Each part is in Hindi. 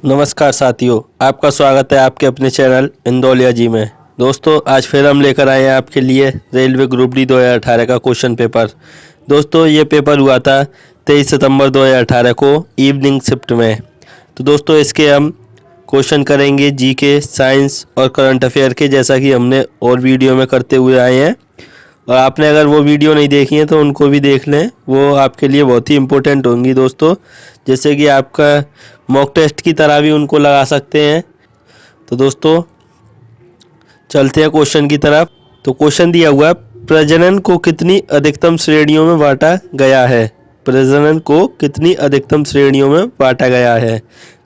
नमस्कार साथियों, आपका स्वागत है आपके अपने चैनल इंदौलिया जी में। दोस्तों आज फिर हम लेकर आए हैं आपके लिए रेलवे ग्रुप डी 2018 का क्वेश्चन पेपर। दोस्तों ये पेपर हुआ था 23 सितंबर 2018 को इवनिंग शिफ्ट में। तो दोस्तों इसके हम क्वेश्चन करेंगे जीके, साइंस और करंट अफेयर के, जैसा कि हमने और वीडियो में करते हुए आए हैं। और आपने अगर वो वीडियो नहीं देखी है तो उनको भी देख लें, वो आपके लिए बहुत ही इम्पोर्टेंट होंगी दोस्तों। जैसे कि आपका मॉक टेस्ट की तरह भी उनको लगा सकते हैं। तो दोस्तों चलते हैं क्वेश्चन की तरफ। तो क्वेश्चन दिया हुआ है, प्रजनन को कितनी अधिकतम श्रेणियों में बांटा गया है। प्रजनन को कितनी अधिकतम श्रेणियों में बांटा गया है।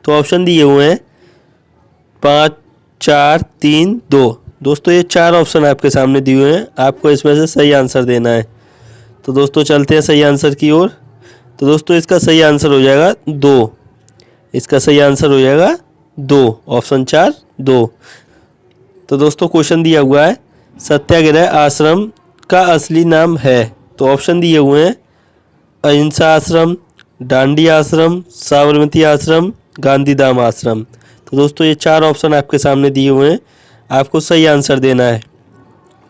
तो ऑप्शन दिए हुए हैं 5, 4, 3, 2। दोस्तों ये 4 ऑप्शन आपके सामने दिए हुए हैं, आपको इसमें से सही आंसर देना है। तो दोस्तों चलते हैं सही आंसर की ओर। तो दोस्तों इसका सही आंसर हो जाएगा 2। इसका सही आंसर हो जाएगा 2, ऑप्शन 4, 2। तो दोस्तों क्वेश्चन दिया हुआ है, सत्याग्रह आश्रम का असली नाम है। तो ऑप्शन दिए हुए हैं अहिंसा आश्रम, डांडी आश्रम, साबरमती आश्रम, गांधीधाम आश्रम। तो दोस्तों ये 4 ऑप्शन आपके सामने दिए हुए हैं, आपको सही आंसर देना है।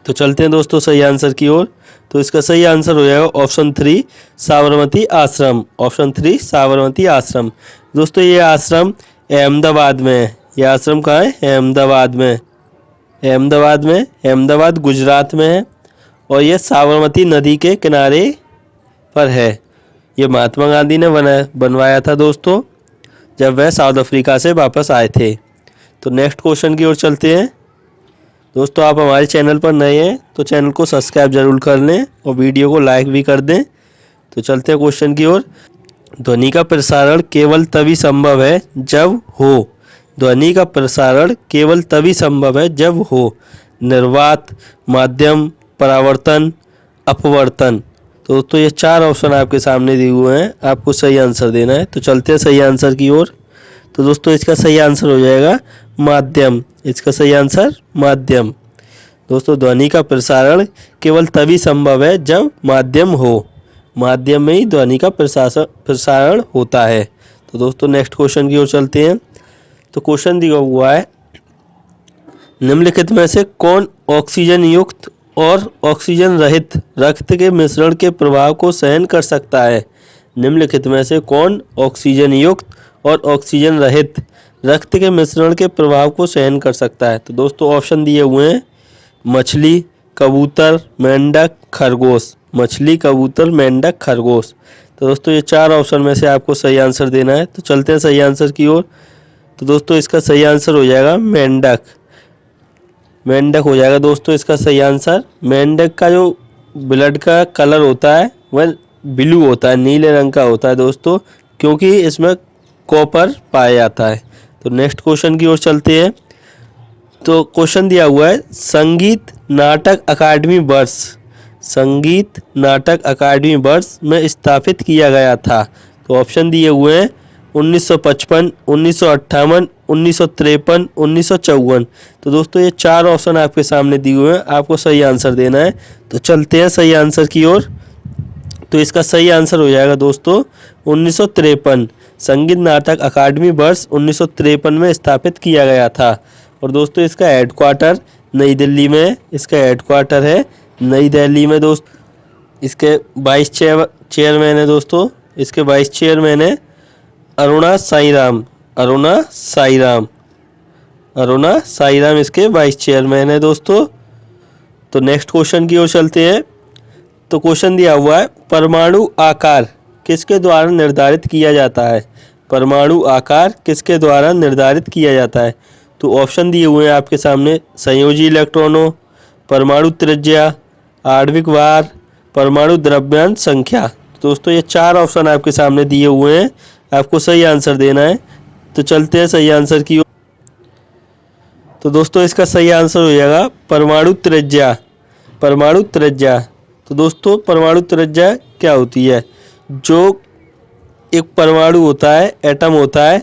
तो चलते हैं दोस्तों सही आंसर की ओर। तो इसका सही आंसर हो जाएगा ऑप्शन 3, साबरमती आश्रम। ऑप्शन 3 साबरमती आश्रम। दोस्तों ये आश्रम अहमदाबाद में है। ये आश्रम कहाँ है? अहमदाबाद में। अहमदाबाद गुजरात में है और ये साबरमती नदी के किनारे पर है। ये महात्मा गांधी ने बनवाया था दोस्तों, जब वह साउथ अफ्रीका से वापस आए थे। तो नेक्स्ट क्वेश्चन की ओर चलते हैं। दोस्तों आप हमारे चैनल पर नए हैं तो चैनल को सब्सक्राइब जरूर कर लें और वीडियो को लाइक भी कर दें। तो चलते हैं क्वेश्चन की ओर। ध्वनि का प्रसारण केवल तभी संभव है जब हो। ध्वनि का प्रसारण केवल तभी संभव है जब हो निर्वात, माध्यम, परावर्तन, अपवर्तन। तो दोस्तों ये 4 ऑप्शन आपके सामने दिए हुए हैं, आपको सही आंसर देना है। तो चलते हैं सही आंसर की ओर। तो दोस्तों इसका सही आंसर हो जाएगा माध्यम। इसका सही आंसर माध्यम। दोस्तों ध्वनि का प्रसारण केवल तभी संभव है जब माध्यम हो। माध्यम में ही ध्वनि का प्रसारण होता है। तो दोस्तों नेक्स्ट क्वेश्चन की ओर चलते हैं। तो क्वेश्चन दिया हुआ है, निम्नलिखित में से कौन ऑक्सीजन युक्त और ऑक्सीजन रहित रक्त के मिश्रण के प्रभाव को सहन कर सकता है। निम्नलिखित में से कौन ऑक्सीजन युक्त और ऑक्सीजन रहित रक्त के मिश्रण के प्रभाव को सहन कर सकता है। तो दोस्तों ऑप्शन दिए हुए हैं मछली, कबूतर, मेंढक, खरगोश। मछली, कबूतर, मेंढक, खरगोश। तो दोस्तों ये 4 ऑप्शन में से आपको सही आंसर देना है। तो चलते हैं सही आंसर की ओर। तो दोस्तों इसका सही आंसर हो जाएगा मेंढक। मेंढक हो जाएगा दोस्तों इसका सही आंसर। मेंढक का जो ब्लड का कलर होता है वह ब्लू होता है, नीले रंग का होता है दोस्तों, क्योंकि इसमें कॉपर पाया जाता है। तो नेक्स्ट क्वेश्चन की ओर चलते हैं। तो क्वेश्चन दिया हुआ है, संगीत नाटक अकादमी वर्ष, संगीत नाटक अकादमी वर्ष में स्थापित किया गया था। तो ऑप्शन दिए हुए हैं 1955, 1958, 1953, 1954। तो दोस्तों ये 4 ऑप्शन आपके सामने दिए हुए हैं, आपको सही आंसर देना है। तो चलते हैं सही आंसर की ओर। तो इसका सही आंसर हो जाएगा दोस्तों 1953। संगीत नाटक अकादमी वर्ष 1953 में स्थापित किया गया था। और दोस्तों इसका हेडक्वार्टर नई दिल्ली में, इसका हेडक्वार्टर है नई दिल्ली में दोस्त। इसके 22 चेयरमैन है दोस्तों। इसके 22 चेयरमैन है अरुणा साईराम। अरुणा साईराम इसके 22 चेयरमैन है दोस्तों। तो नेक्स्ट क्वेश्चन की ओर चलते हैं। तो क्वेश्चन दिया हुआ है, परमाणु आकार किसके द्वारा निर्धारित किया जाता है। परमाणु आकार किसके द्वारा निर्धारित किया जाता है। तो ऑप्शन दिए हुए हैं आपके सामने, संयोजी इलेक्ट्रॉनों, परमाणु त्रिज्या, आणविक भार, परमाणु द्रव्यमान संख्या। तो दोस्तों ये 4 ऑप्शन आपके सामने दिए हुए हैं, आपको सही आंसर देना है। तो चलते हैं सही आंसर की ओर। तो दोस्तों इसका सही आंसर हो जाएगा परमाणु त्रिज्या। परमाणु त्रिज्या। तो दोस्तों परमाणु त्रिज्या क्या होती है? जो एक परमाणु होता है, एटम होता है,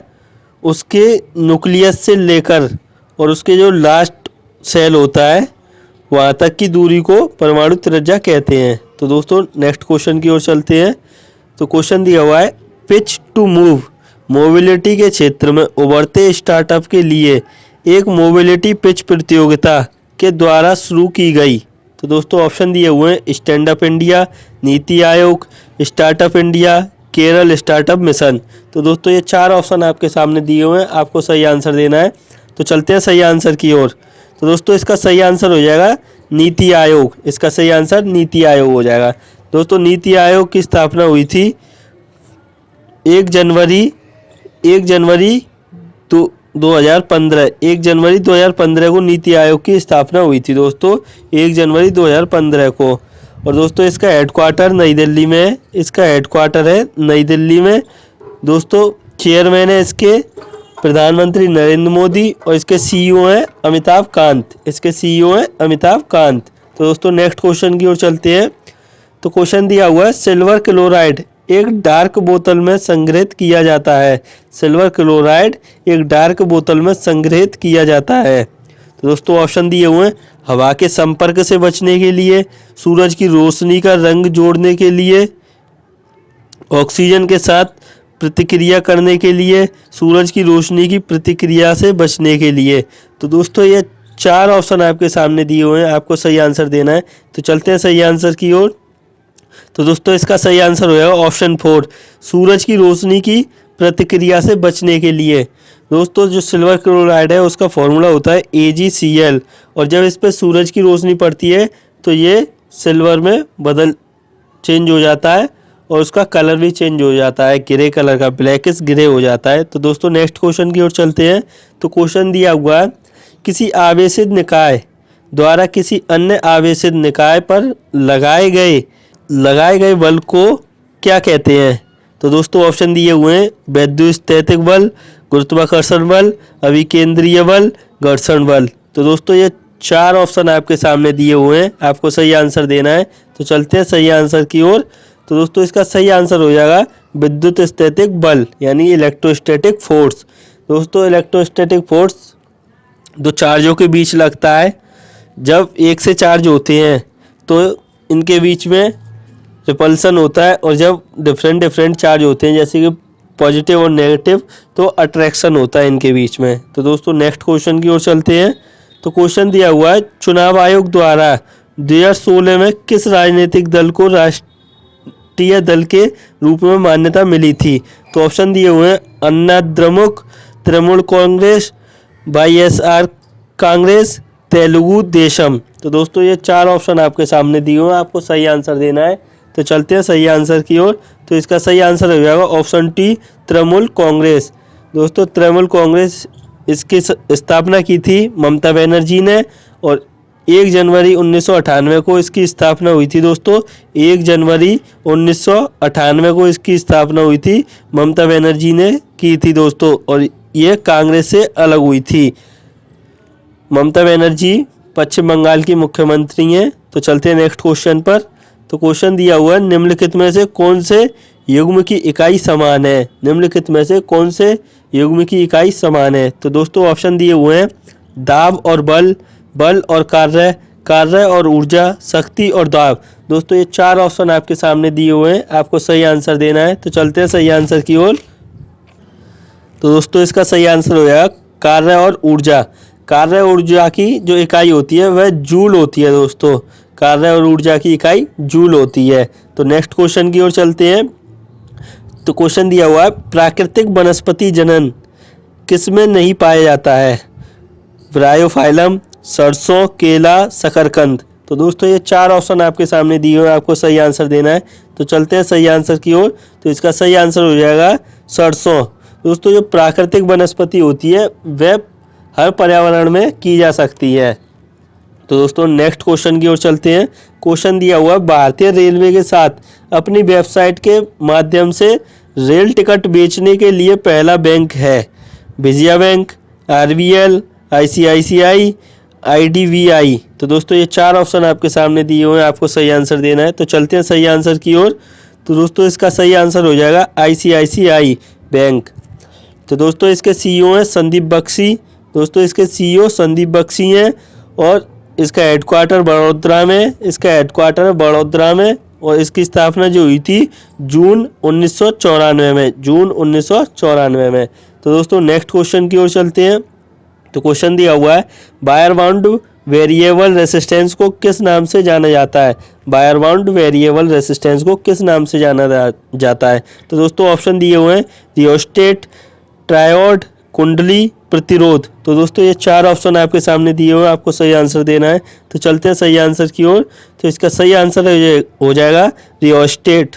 उसके न्यूक्लियस से लेकर और उसके जो लास्ट सेल होता है वहाँ तक की दूरी को परमाणु त्रिज्या कहते हैं। तो दोस्तों नेक्स्ट क्वेश्चन की ओर चलते हैं। तो क्वेश्चन दिया हुआ है, पिच टू मूव मोबिलिटी के क्षेत्र में उभरते स्टार्टअप के लिए एक मोबिलिटी पिच प्रतियोगिता के द्वारा शुरू की गई। तो दोस्तों ऑप्शन दिए हुए हैं stand up India, NITI Aayog, startup India, Kerala startup mission. तो दोस्तों ये 4 ऑप्शन आपके सामने दिए हुए हैं, आपको सही आंसर देना है। तो चलते हैं सही आंसर की ओर। तो दोस्तों इसका सही आंसर हो जाएगा नीति आयोग। इसका सही आंसर नीति आयोग हो जाएगा। दोस्तों नीति आयोग की स्थापना हुई थी 1 जनवरी 2015। 1 जनवरी 2015 को नीति आयोग की स्थापना हुई थी दोस्तों, 1 जनवरी 2015 को। और दोस्तों इसका हेडक्वार्टर नई दिल्ली में है। इसका हेडक्वार्टर है नई दिल्ली में। दोस्तों चेयरमैन है इसके प्रधानमंत्री नरेंद्र मोदी और इसके सीईओ हैं अमिताभ कांत। इसके सीईओ हैं अमिताभ कांत। तो दोस्तों नेक्स्ट क्वेश्चन की ओर चलते हैं। तो क्वेश्चन दिया हुआ है सिल्वर क्लोराइड एक डार्क बोतल में संग्रहित किया जाता है। सिल्वर क्लोराइड एक डार्क बोतल में संग्रहित किया जाता है। तो दोस्तों ऑप्शन दिए हुए हैं हवा के संपर्क से बचने के लिए, सूरज की रोशनी का रंग जोड़ने के लिए, ऑक्सीजन के साथ प्रतिक्रिया करने के लिए, सूरज की रोशनी की प्रतिक्रिया से बचने के लिए। तो दोस्तों ये 4 ऑप्शन आपके सामने दिए हुए हैं, आपको सही आंसर देना है। तो चलते हैं सही आंसर की ओर। तो दोस्तों इसका सही आंसर हो जाएगा ऑप्शन 4, सूरज की रोशनी की प्रतिक्रिया से बचने के लिए। दोस्तों जो सिल्वर क्लोराइड है उसका फॉर्मूला होता है AgCl, और जब इस पर सूरज की रोशनी पड़ती है तो ये सिल्वर में चेंज हो जाता है और उसका कलर भी चेंज हो जाता है, ग्रे कलर का, ब्लैकिश ग्रे हो जाता है। तो दोस्तों नेक्स्ट क्वेश्चन की ओर चलते हैं। तो क्वेश्चन दिया हुआ है किसी आवेशित निकाय द्वारा किसी अन्य आवेशित निकाय पर लगाए गए बल को क्या कहते हैं। तो दोस्तों ऑप्शन दिए हुए हैं वैद्युतस्थैतिक बल, गुरुत्वाकर्षण बल, अभिकेंद्रीय बल, घर्षण बल। तो दोस्तों ये 4 ऑप्शन आपके सामने दिए हुए हैं, आपको सही आंसर देना है। तो चलते हैं सही आंसर की ओर। तो दोस्तों इसका सही आंसर हो जाएगा विद्युत स्टैटिक बल यानी इलेक्ट्रोस्टैटिक फोर्स। दोस्तों इलेक्ट्रोस्टैटिक फोर्स दो चार्जों के बीच लगता है। जब एक से चार्ज होते हैं तो इनके बीच में रिपल्सन होता है, और जब डिफरेंट चार्ज होते हैं जैसे कि पॉजिटिव और नेगेटिव तो अट्रैक्शन होता है इनके बीच में। तो दोस्तों नेक्स्ट क्वेश्चन की ओर चलते हैं। तो क्वेश्चन दिया हुआ है चुनाव आयोग द्वारा 2016 में किस राजनीतिक दल को राष्ट्रीय दल के रूप में मान्यता मिली थी। तो ऑप्शन दिए हुए हैं अन्ना द्रमुक, तृणमूल कांग्रेस, YSR कांग्रेस, तेलुगु देशम। तो दोस्तों ये 4 ऑप्शन आपके सामने दिए हुए हैं, आपको सही आंसर देना है। तो चलते हैं सही आंसर की ओर। तो इसका सही आंसर हो जाएगा ऑप्शन टी, तृणमूल कांग्रेस। दोस्तों तृणमूल कांग्रेस इसकी स्थापना की थी ममता बनर्जी ने, और 1 जनवरी 1998 को इसकी स्थापना हुई थी। दोस्तों 1 जनवरी 1998 को इसकी स्थापना हुई थी, ममता बनर्जी ने की थी दोस्तों, और ये कांग्रेस से अलग हुई थी। ममता बनर्जी पश्चिम बंगाल की मुख्यमंत्री हैं। तो चलते हैं नेक्स्ट क्वेश्चन पर। तो क्वेश्चन दिया हुआ है निम्नलिखित में से कौन से युग्म की इकाई समान है। निम्नलिखित में से कौन से युग्म की इकाई समान है। तो दोस्तों ऑप्शन दिए हुए हैं दाब और बल, बल और कार्य, कार्य और ऊर्जा, शक्ति और दाब। दोस्तों ये 4 ऑप्शन आपके सामने दिए हुए हैं, आपको सही आंसर देना है। तो चलते हैं सही आंसर की ओर। तो दोस्तों इसका सही आंसर हो जाएगा कार्य और ऊर्जा। कार्य और ऊर्जा की जो इकाई होती है वह जूल होती है दोस्तों, कार्य और ऊर्जा की इकाई जूल होती है। तो नेक्स्ट क्वेश्चन की ओर चलते हैं। तो क्वेश्चन दिया हुआ है प्राकृतिक वनस्पति जनन किसमें नहीं पाया जाता है। ब्रायोफाइलम, सरसों, केला, शकरकंद। तो दोस्तों ये 4 ऑप्शन आपके सामने दिए हुए हैं, आपको सही आंसर देना है। तो चलते हैं सही आंसर की ओर। तो इसका सही आंसर हो जाएगा सरसों। दोस्तों जो प्राकृतिक वनस्पति होती है वह हर पर्यावरण में की जा सकती है। तो दोस्तों नेक्स्ट क्वेश्चन की ओर चलते हैं। क्वेश्चन दिया हुआ है भारतीय रेलवे के साथ अपनी वेबसाइट के माध्यम से रेल टिकट बेचने के लिए पहला बैंक है। Vijaya bank, RBL, ICICI, IDBI। तो दोस्तों ये 4 ऑप्शन आपके सामने दिए हुए हैं, आपको सही आंसर देना है। तो चलते हैं सही आंसर की ओर। तो दोस्तों इसका सही आंसर हो जाएगा ICICI बैंक। तो दोस्तों इसके CEO हैं संदीप बख्शी। दोस्तों इसके CEO संदीप बख्शी हैं, और इसका हेडक्वार्टर बड़ौदा में, इसका हेडक्वार्टर बड़ौदा में और इसकी स्थापना जो हुई थी जून 1994 में, जून 1994 में। तो दोस्तों नेक्स्ट क्वेश्चन की ओर चलते हैं। तो क्वेश्चन दिया हुआ है वायर बाउंड वेरिएबल रेसिस्टेंस को किस नाम से जाना जाता है। वायर बाउंड वेरिएबल रेसिस्टेंस को किस नाम से जाना जाता है। तो दोस्तों ऑप्शन दिए हुए हैं रियोस्टेट, ट्रायोड, कुंडली, प्रतिरोध। तो दोस्तों ये चार ऑप्शन आपके सामने दिए हुए हैं, आपको सही आंसर देना है। तो चलते हैं सही आंसर की ओर। तो इसका सही आंसर हो जाएगा रियोस्टेट।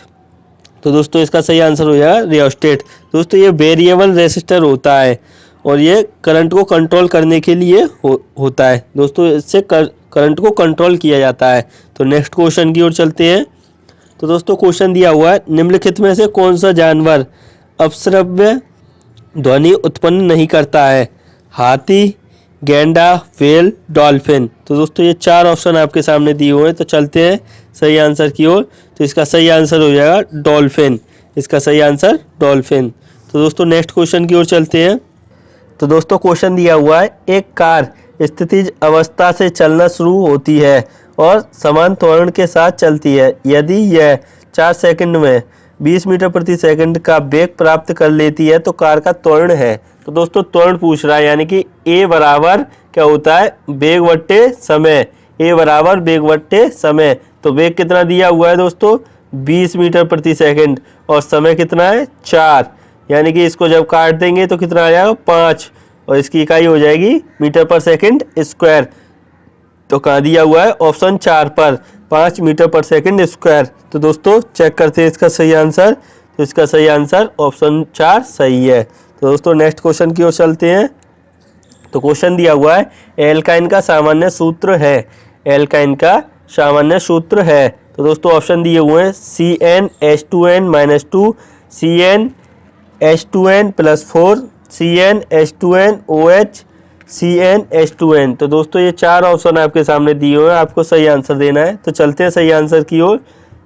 तो दोस्तों इसका सही आंसर हो जाएगा रियोस्टेट। दोस्तों ये वेरिएबल रेसिस्टर होता है और ये करंट को कंट्रोल करने के लिए होता है। दोस्तों इससे करंट को कंट्रोल किया जाता है। तो नेक्स्ट क्वेश्चन की ओर चलते हैं। तो दोस्तों क्वेश्चन दिया हुआ है निम्नलिखित में से कौन सा जानवर अपश्रव्य ध्वनि उत्पन्न नहीं करता है। हाथी, गैंडा, व्हेल, डॉल्फिन। तो दोस्तों ये चार ऑप्शन आपके सामने दिए हुए हैं। तो चलते हैं सही आंसर की ओर। तो इसका सही आंसर हो जाएगा डॉल्फिन। इसका सही आंसर डॉल्फिन। तो दोस्तों नेक्स्ट क्वेश्चन की ओर चलते हैं। तो दोस्तों क्वेश्चन दिया हुआ है एक कार स्थितिज अवस्था से चलना शुरू होती है और समान त्वरण के साथ चलती है। यदि यह 4 सेकंड में 20 मीटर प्रति सेकंड का वेग प्राप्त कर लेती है तो कार का त्वरण है। तो दोस्तों त्वरण पूछ रहा है, यानी कि ए बराबर क्या होता है वेग बट्टे समय। ए बराबर वेग बट्टे समय। तो वेग कितना दिया हुआ है दोस्तों 20 मीटर प्रति सेकंड और समय कितना है 4, यानी कि इसको जब काट देंगे तो कितना आ जाएगा 5 और इसकी इकाई हो जाएगी मीटर पर सेकंड स्क्वायर। तो कहाँ दिया हुआ है ऑप्शन 4 पर 5 मीटर पर सेकंड स्क्वायर। तो दोस्तों चेक करते हैं इसका सही आंसर। तो इसका सही आंसर ऑप्शन 4 सही है। तो दोस्तों नेक्स्ट क्वेश्चन की ओर चलते हैं। तो क्वेश्चन दिया हुआ है एल्काइन का सामान्य सूत्र है। एल्काइन का सामान्य सूत्र है। तो दोस्तों ऑप्शन दिए हुए हैं CnH2n-2, CnH2n+4, CnH2nOH, CnH2n। तो दोस्तों ये चार ऑप्शन आपके सामने दिए हुए हैं, आपको सही आंसर देना है। तो चलते हैं सही आंसर की ओर।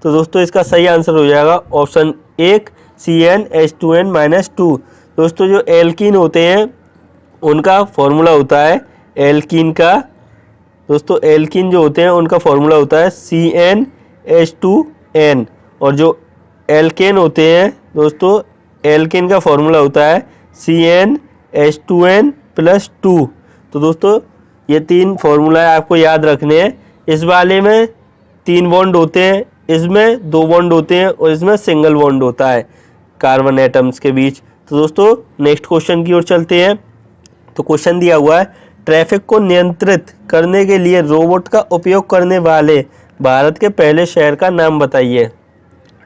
तो दोस्तों इसका सही आंसर हो जाएगा ऑप्शन 1 CnH2n-2। दोस्तों जो एल्कीन होते हैं उनका फॉर्मूला होता है एल्कीन का, दोस्तों एल्कीन जो होते हैं उनका फॉर्मूला होता है CnH2n। और जो एल्केन होते हैं दोस्तों एल्केन का फॉर्मूला होता है CnH2n+2। तो दोस्तों ये तीन फॉर्मूला आपको याद रखने हैं। इस वाले में 3 बॉन्ड होते हैं, इसमें 2 बॉन्ड होते हैं और इसमें सिंगल बॉन्ड होता है कार्बन एटम्स के बीच। तो दोस्तों नेक्स्ट क्वेश्चन की ओर चलते हैं। तो क्वेश्चन दिया हुआ है ट्रैफिक को नियंत्रित करने के लिए रोबोट का उपयोग करने वाले भारत के पहले शहर का नाम बताइए।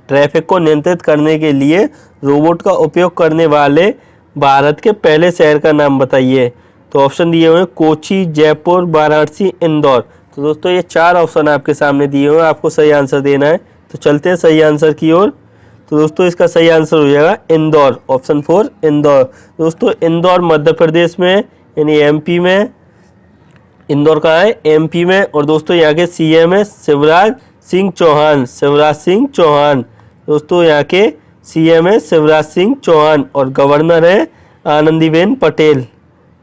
ट्रैफिक को नियंत्रित करने के लिए रोबोट का उपयोग करने वाले भारत के पहले शहर का नाम बताइए। तो ऑप्शन दिए हुए हैं कोची, जयपुर, वाराणसी, इंदौर। तो दोस्तों ये चार ऑप्शन आपके सामने दिए हुए हैं, आपको सही आंसर देना है। तो चलते हैं सही आंसर की ओर। तो दोस्तों इसका सही आंसर हो जाएगा इंदौर, ऑप्शन 4 इंदौर। दोस्तों इंदौर मध्य प्रदेश में यानी एमपी में। इंदौर कहाँ है एमपी में। और दोस्तों यहाँ के सीएम है शिवराज सिंह चौहान, शिवराज सिंह चौहान। दोस्तों यहाँ के सीएम है शिवराज सिंह चौहान और गवर्नर है आनंदीबेन पटेल,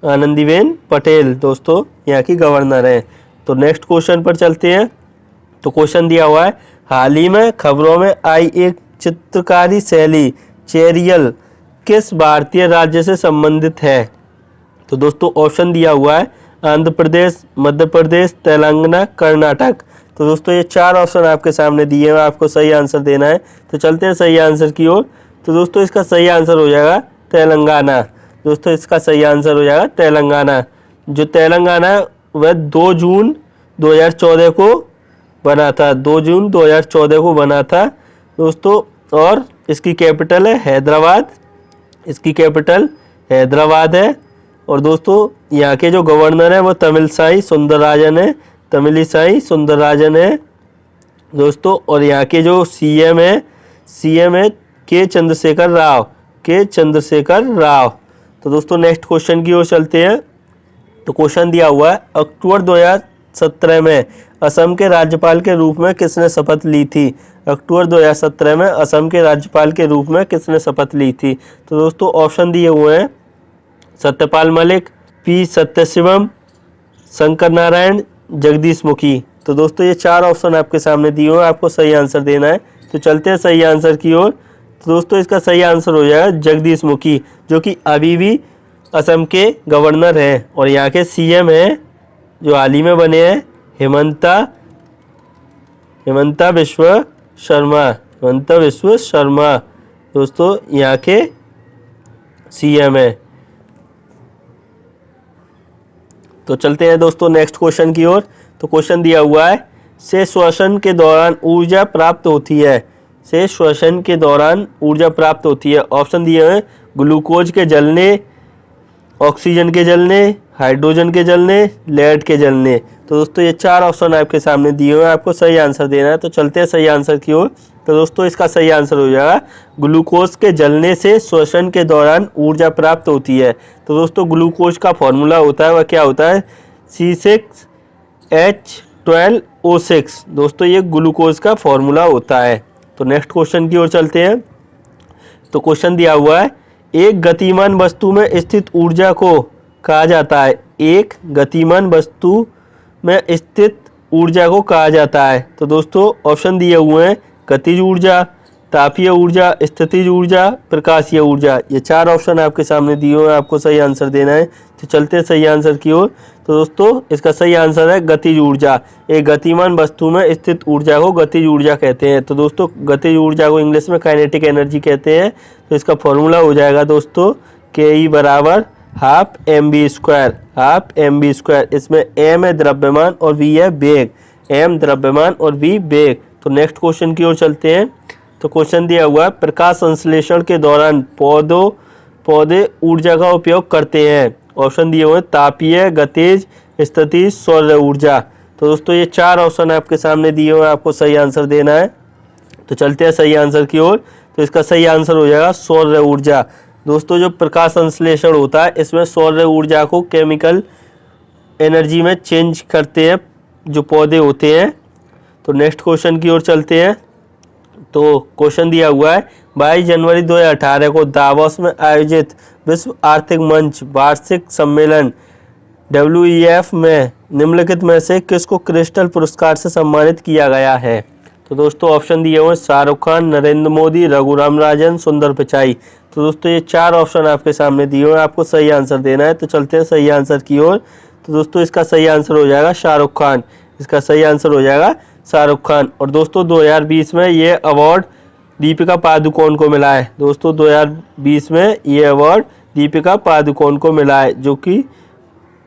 आनंदीबेन पटेल दोस्तों यहाँ की गवर्नर है। तो नेक्स्ट क्वेश्चन पर चलते हैं। तो क्वेश्चन दिया हुआ है हाल ही में खबरों में आई एक चित्रकारी शैली चेरियल किस भारतीय राज्य से संबंधित है। तो दोस्तों ऑप्शन दिया हुआ है आंध्र प्रदेश, मध्य प्रदेश, तेलंगाना, कर्नाटक। तो दोस्तों ये चार ऑप्शन आपके सामने दिए हैं, आपको सही आंसर देना है। तो चलते हैं सही आंसर की ओर। तो दोस्तों इसका सही आंसर हो जाएगा तेलंगाना। दोस्तों इसका सही आंसर हो जाएगा तेलंगाना। जो तेलंगाना वह 2 जून 2014 को बना था, 2 जून 2014 को बना था दोस्तों। और इसकी कैपिटल है हैदराबाद, इसकी कैपिटल हैदराबाद है। और दोस्तों यहाँ के जो गवर्नर है वो तमिलसाई सुंदरराजन है, तमिलिसाई सुंदरराजन है दोस्तों। और यहाँ के जो सीएम है के चंद्रशेखर राव, के चंद्रशेखर राव। तो दोस्तों नेक्स्ट क्वेश्चन की ओर चलते हैं। तो क्वेश्चन दिया हुआ है अक्टूबर 2017 में असम के राज्यपाल के रूप में किसने शपथ ली थी। अक्टूबर 2017 में असम के राज्यपाल के रूप में किसने शपथ ली थी। तो दोस्तों ऑप्शन दिए हुए हैं सत्यपाल मलिक, पी सत्यशिवम, शंकर नारायण, जगदीश मुखी। तो दोस्तों ये 4 ऑप्शन आपके सामने दिए हुए हैं, आपको सही आंसर देना है। तो चलते हैं सही आंसर की ओर। तो दोस्तों इसका सही आंसर हो जाएगा जगदीश मुखी, जो कि अभी भी असम के गवर्नर हैं और यहाँ के सीएम हैं जो हाल ही में बने हैं हिमंता विश्व शर्मा दोस्तों यहाँ के सीएम है। तो चलते हैं दोस्तों नेक्स्ट क्वेश्चन की ओर। तो क्वेश्चन दिया हुआ है, से श्वसन के दौरान ऊर्जा प्राप्त होती है। से श्वसन के दौरान ऊर्जा प्राप्त होती है। ऑप्शन दिए हुए हैं ग्लूकोज के जलने, ऑक्सीजन के जलने, हाइड्रोजन के जलने, लेड के जलने। तो दोस्तों ये 4 ऑप्शन आपके सामने दिए हुए हैं, आपको सही आंसर देना है। तो चलते हैं सही आंसर की ओर। तो दोस्तों इसका सही आंसर हो जाएगा ग्लूकोज के जलने से श्वसन के दौरान ऊर्जा प्राप्त होती है। तो दोस्तों ग्लूकोज का फॉर्मूला होता है वह क्या होता है, C6H12O6। दोस्तों ये ग्लूकोज का फॉर्मूला होता है। तो नेक्स्ट क्वेश्चन की ओर चलते हैं। तो क्वेश्चन दिया हुआ है, एक गतिमान वस्तु में स्थित ऊर्जा को कहा जाता है। एक गतिमान वस्तु में स्थित ऊर्जा को कहा जाता है। तो दोस्तों ऑप्शन दिए हुए हैं गतिज ऊर्जा, तापीय ऊर्जा, स्थितिज ऊर्जा, प्रकाशीय ऊर्जा। ये 4 ऑप्शन आपके सामने दिए हुए हैं, आपको सही आंसर देना है। तो चलते हैं सही आंसर की ओर। तो दोस्तों इसका सही आंसर है गतिज ऊर्जा। एक गतिमान वस्तु में स्थित ऊर्जा को गतिज ऊर्जा कहते हैं। तो दोस्तों गतिज ऊर्जा को इंग्लिश में काइनेटिक एनर्जी कहते हैं। तो इसका फॉर्मूला हो जाएगा दोस्तों KE बराबर हाफ mv²। इसमें m है द्रव्यमान और v है वेग। m द्रव्यमान और v वेग। तो नेक्स्ट क्वेश्चन की ओर चलते हैं। तो क्वेश्चन दिया हुआ है, प्रकाश संश्लेषण के दौरान पौधे ऊर्जा का उपयोग करते हैं। ऑप्शन दिए हुए हैं तापीय, गतिज, स्थितिज, सौर ऊर्जा। तो दोस्तों ये 4 ऑप्शन आपके सामने दिए हुए हैं, आपको सही आंसर देना है। तो चलते हैं सही आंसर की ओर। तो इसका सही आंसर हो जाएगा सौर ऊर्जा। दोस्तों जो प्रकाश संश्लेषण होता है इसमें सौर ऊर्जा को केमिकल एनर्जी में चेंज करते हैं जो पौधे होते हैं। तो नेक्स्ट क्वेश्चन की ओर चलते हैं। तो क्वेश्चन दिया हुआ है, 22 जनवरी 2018 को दावोस में आयोजित विश्व आर्थिक मंच वार्षिक सम्मेलन WEF में निम्नलिखित में से किसको क्रिस्टल पुरस्कार से सम्मानित किया गया है। तो दोस्तों ऑप्शन दिए हुए हैं शाहरुख खान, नरेंद्र मोदी, रघुराम राजन, सुंदर पिचाई। तो दोस्तों ये 4 ऑप्शन आपके सामने दिए हुए हैं, आपको सही आंसर देना है। तो चलते हैं सही आंसर की ओर। तो दोस्तों इसका सही आंसर हो जाएगा शाहरुख खान। इसका सही आंसर हो जाएगा शाहरुख खान। और दोस्तों 2020 में ये अवार्ड दीपिका पादुकोण को मिला है। दोस्तों 2020 में ये अवार्ड दीपिका पादुकोण को मिला है, जो कि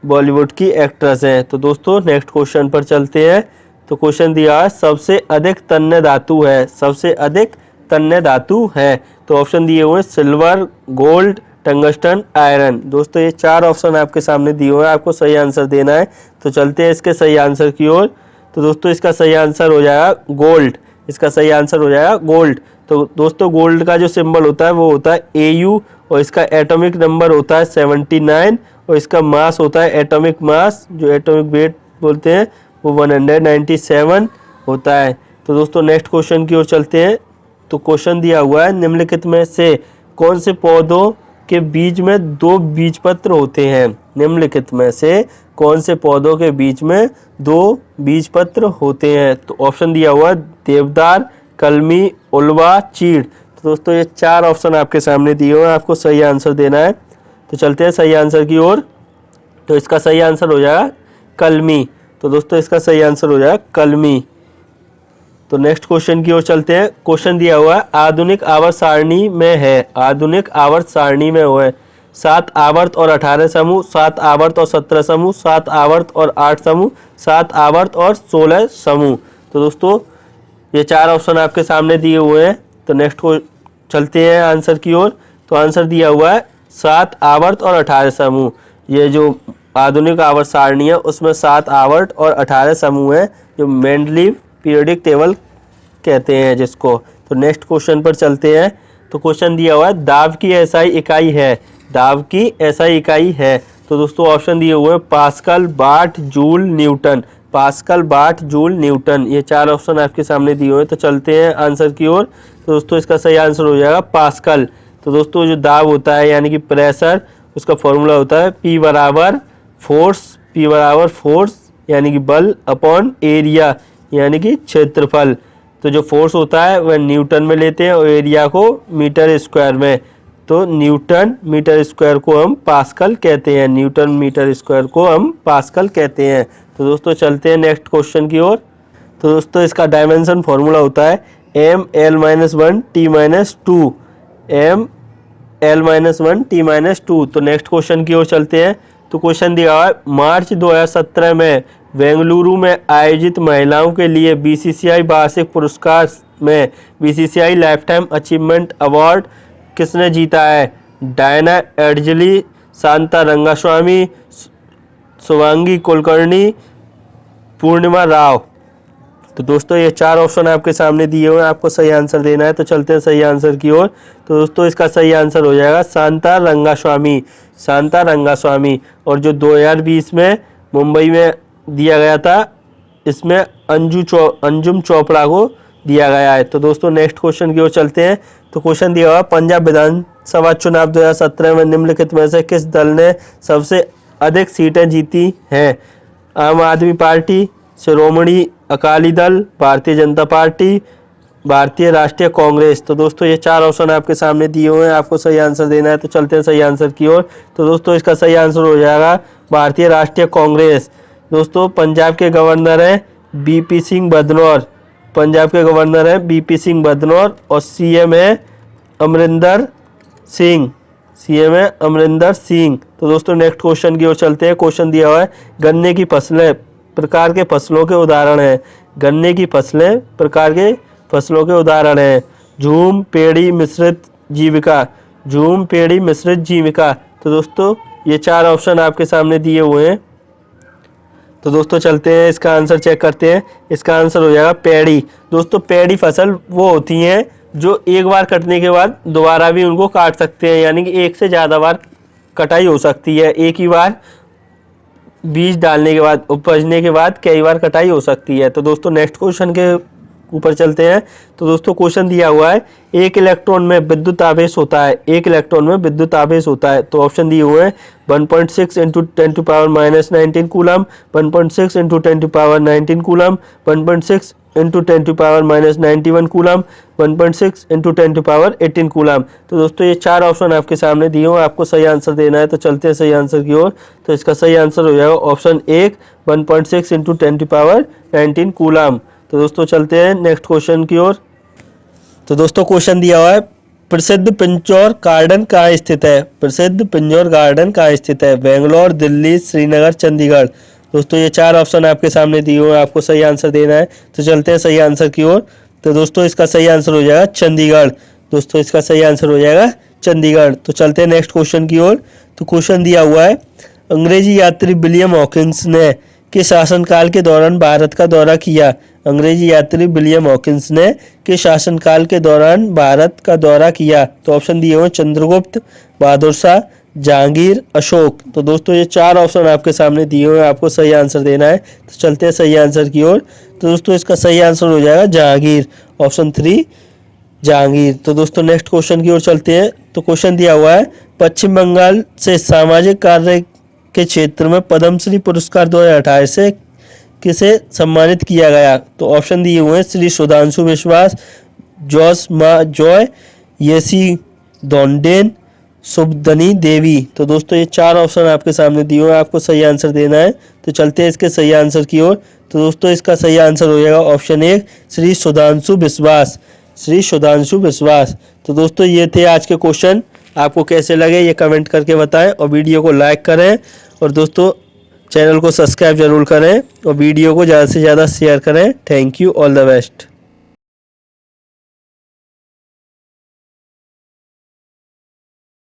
बॉलीवुड की एक्ट्रेस हैं। तो दोस्तों नेक्स्ट क्वेश्चन पर चलते हैं। तो क्वेश्चन दिया है, सबसे अधिक तन्य धातु है। सबसे अधिक तन्य धातु है। तो ऑप्शन दिए हुए हैं सिल्वर, गोल्ड, टंगस्टन, आयरन। दोस्तों ये 4 ऑप्शन आपके सामने दिए हुए हैं, आपको सही आंसर देना है। तो चलते हैं इसके सही आंसर की ओर। तो दोस्तों इसका सही आंसर हो जाएगा गोल्ड। इसका सही आंसर हो जाएगा गोल्ड। तो दोस्तों गोल्ड का जो सिंबल होता है वो होता है AU और इसका एटॉमिक नंबर होता है 79 और इसका मास होता है एटॉमिक मास, जो एटॉमिक वेट बोलते हैं, वो 197 होता है। तो दोस्तों नेक्स्ट क्वेश्चन की ओर चलते हैं। तो क्वेश्चन दिया हुआ है, निम्नलिखित में से कौन से पौधों के बीज में 2 बीजपत्र होते हैं। निम्नलिखित में से कौन से पौधों के बीच में 2 बीजपत्र होते हैं। तो ऑप्शन दिया हुआ है देवदार, कलमी, उलवा, चीड़। तो दोस्तों ये 4 ऑप्शन आपके सामने दिए हुए हैं, आपको सही आंसर देना है। तो चलते हैं सही आंसर की ओर। तो इसका सही आंसर हो जाएगा कलमी। तो दोस्तों इसका सही आंसर हो जाएगा कलमी। तो नेक्स्ट क्वेश्चन की ओर चलते हैं। क्वेश्चन दिया हुआ है, आधुनिक आवर्त सारणी में है। आधुनिक आवर्त सारणी में हुआ है 7 आवर्त और 18 समूह, 7 आवर्त और 17 समूह, 7 आवर्त और 8 समूह, 7 आवर्त और 16 समूह। तो दोस्तों ये 4 ऑप्शन आपके सामने दिए हुए हैं। तो नेक्स्ट को चलते हैं आंसर की ओर। तो आंसर दिया हुआ है 7 आवर्त और 18 समूह। ये जो आधुनिक आवर्त सारणी है उसमें 7 आवर्त और 18 समूह है, जो मेंडलीव पीरियोडिक टेबल कहते हैं जिसको। तो नेक्स्ट क्वेश्चन पर चलते हैं। तो क्वेश्चन दिया हुआ है, दाब की SI इकाई है। दाब की SI इकाई है। तो दोस्तों ऑप्शन दिए हुए हैं पास्कल, वाट, जूल, न्यूटन। पास्कल, वाट, जूल, न्यूटन। ये 4 ऑप्शन आपके सामने दिए हुए हैं। तो चलते हैं आंसर की ओर। तो दोस्तों इसका सही आंसर हो जाएगा पास्कल। तो दोस्तों जो दाब होता है यानी कि प्रेशर, उसका फॉर्मूला होता है P बराबर फोर्स यानी कि बल अपॉन एरिया यानी कि क्षेत्रफल। तो जो फोर्स होता है वह न्यूटन में लेते हैं और एरिया को मीटर स्क्वायर में। तो न्यूटन मीटर स्क्वायर को हम पास्कल कहते हैं, न्यूटन मीटर स्क्वायर को हम पास्कल कहते हैं। तो दोस्तों चलते हैं नेक्स्ट क्वेश्चन की ओर। तो दोस्तों इसका डायमेंशन फॉर्मूला होता है m(l-1 t-2), m(l-1 t-2). तो नेक्स्ट क्वेश्चन की ओर चलते हैं। तो क्वेश्चन दिया हुआ है, मार्च 2017 में बेंगलुरु में आयोजित महिलाओं के लिए बीसीसीआई वार्षिक पुरस्कार में BCCI life time achievement award किसने जीता है? डायना एडजली, शांता रंगास्वामी, शुभांगी कुलकर्णी, पूर्णिमा राव। तो दोस्तों ये 4 ऑप्शन आपके सामने दिए हुए हैं, आपको सही आंसर देना है। तो चलते हैं सही आंसर की ओर। तो दोस्तों इसका सही आंसर हो जाएगा शांता रंगास्वामी, शांता रंगास्वामी। और जो 2020 में मुंबई में दिया गया था, इसमें अंजुम चोपड़ा को दिया गया है। तो दोस्तों नेक्स्ट क्वेश्चन की ओर चलते हैं। तो क्वेश्चन दिया हुआ, पंजाब विधानसभा चुनाव 2017 में निम्नलिखित में से किस दल ने सबसे अधिक सीटें जीती हैं? आम आदमी पार्टी, शिरोमणि अकाली दल, भारतीय जनता पार्टी, भारतीय राष्ट्रीय कांग्रेस। तो दोस्तों ये 4 ऑप्शन आपके सामने दिए हुए हैं, आपको सही आंसर देना है। तो चलते हैं सही आंसर की ओर। तो दोस्तों इसका सही आंसर हो जाएगा भारतीय राष्ट्रीय कांग्रेस। दोस्तों पंजाब के गवर्नर हैं बीपी सिंह बदनौर, पंजाब के गवर्नर हैं बीपी सिंह बदनौर और सीएम है अमरिंदर सिंह, सीएम है अमरिंदर सिंह। तो दोस्तों नेक्स्ट क्वेश्चन की ओर चलते हैं। क्वेश्चन दिया हुआ है, गन्ने की फसलें प्रकार के फसलों के उदाहरण हैं। गन्ने की फसलें प्रकार के फसलों के उदाहरण हैं। झूम, पेड़ी, मिश्रित जीविका, झूम, पेड़ी, मिश्रित जीविका। तो दोस्तों ये 4 ऑप्शन आपके सामने दिए हुए हैं। तो दोस्तों चलते हैं इसका आंसर चेक करते हैं। इसका आंसर हो जाएगा पेड़ी। दोस्तों पेड़ी फसल वो होती हैं जो एक बार कटने के बाद दोबारा भी उनको काट सकते हैं, यानी कि एक से ज़्यादा बार कटाई हो सकती है। एक ही बार बीज डालने के बाद, उपजने के बाद कई बार कटाई हो सकती है। तो दोस्तों नेक्स्ट क्वेश्चन के ऊपर चलते हैं। तो दोस्तों क्वेश्चन दिया हुआ है, एक इलेक्ट्रॉन में विद्युत आवेश होता है, एक इलेक्ट्रॉन में विद्युत आवेश होता है। तो ऑप्शन दिए हुए हैं 1.6 × 10⁻⁻19 कूलम, 1.6 × 10⁻19 कूलम, 1.6 × 10⁻91 कूलम, 1.6 × 10⁻18 कूलम। तो दोस्तों ये 4 ऑप्शन आपके सामने दिए हुए हैं, आपको सही आंसर देना है। तो चलते हैं सही आंसर की ओर। तो इसका सही आंसर हो जाएगा ऑप्शन 1 1.6 × 10⁻19 कूलम। तो दोस्तों चलते हैं नेक्स्ट क्वेश्चन की ओर। तो दोस्तों क्वेश्चन दिया हुआ है, प्रसिद्ध पिंजौर गार्डन कहाँ स्थित है? प्रसिद्ध पिंजौर गार्डन कहाँ स्थित है? बेंगलोर, दिल्ली, श्रीनगर, चंडीगढ़। दोस्तों ये 4 ऑप्शन आपके सामने दिए हुए हैं, आपको सही आंसर देना है। तो चलते हैं सही आंसर की ओर। तो दोस्तों इसका सही आंसर हो जाएगा चंडीगढ़। दोस्तों इसका सही आंसर हो जाएगा चंडीगढ़। तो चलते हैं नेक्स्ट क्वेश्चन की ओर। तो क्वेश्चन दिया हुआ है, अंग्रेजी यात्री विलियम हॉकिंस ने के शासनकाल के दौरान भारत का दौरा किया। अंग्रेजी यात्री विलियम हॉकिंस ने के शासनकाल के दौरान भारत का दौरा किया। तो ऑप्शन दिए हुए चंद्रगुप्त, बहादुर शाह, जहांगीर, अशोक। तो दोस्तों ये 4 ऑप्शन आपके सामने दिए हुए हैं, आपको सही आंसर देना है। तो चलते हैं सही आंसर की ओर। तो दोस्तों इसका सही आंसर हो जाएगा जहांगीर, ऑप्शन 3 जहांगीर। तो दोस्तों नेक्स्ट क्वेश्चन की ओर चलते हैं। तो क्वेश्चन दिया हुआ है, पश्चिम बंगाल से सामाजिक कार्य के क्षेत्र में पद्मश्री पुरस्कार 2018 से किसे सम्मानित किया गया? तो ऑप्शन दिए हुए हैं श्री सुधांशु विश्वास, जॉस मा जॉय, येसी डोंडेन, शुभदनी देवी। तो दोस्तों ये 4 ऑप्शन आपके सामने दिए हुए हैं, आपको सही आंसर देना है। तो चलते हैं इसके सही आंसर की ओर। तो दोस्तों इसका सही आंसर हो जाएगा ऑप्शन 1 श्री सुधांशु विश्वास, श्री सुधांशु विश्वास। तो दोस्तों ये थे आज के क्वेश्चन, आपको कैसे लगे ये कमेंट करके बताएं और वीडियो को लाइक करें और दोस्तों चैनल को सब्सक्राइब जरूर करें और वीडियो को ज़्यादा से ज़्यादा शेयर करें। Thank you, all the best.